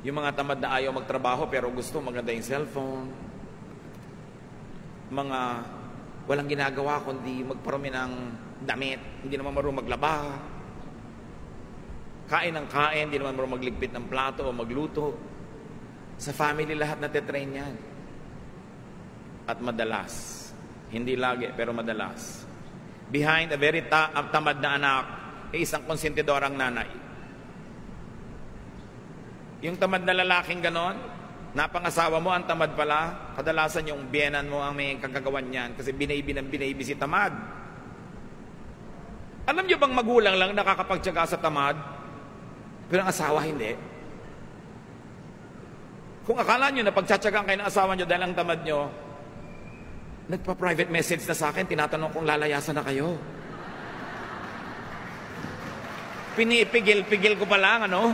Yung mga tamad na ayaw magtrabaho pero gusto maganda yung cellphone. Mga walang ginagawa kundi magparami ng damit, hindi naman marunong maglaba. Kain ng kain, hindi naman marunong magligpit ng plato o magluto. Sa family lahat natitrain yan. At madalas, hindi lagi pero madalas, behind a very tamad na anak ay isang konsentidorang nanay. Yung tamad na lalaking ganon, napangasawa mo, ang tamad pala, kadalasan yung biyenan mo ang may kagagawan niyan kasi binaybi si tamad. Alam niyo bang magulang lang nakakapagtiyaga sa tamad? Pero ang asawa hindi. Kung akala nyo na pagtsatsagaan kayo ng asawa nyo dahil ang tamad nyo, nagpa-private message na sa akin, tinatanong kung lalayasan na kayo. Pinipigil-pigil ko pa lang, ano?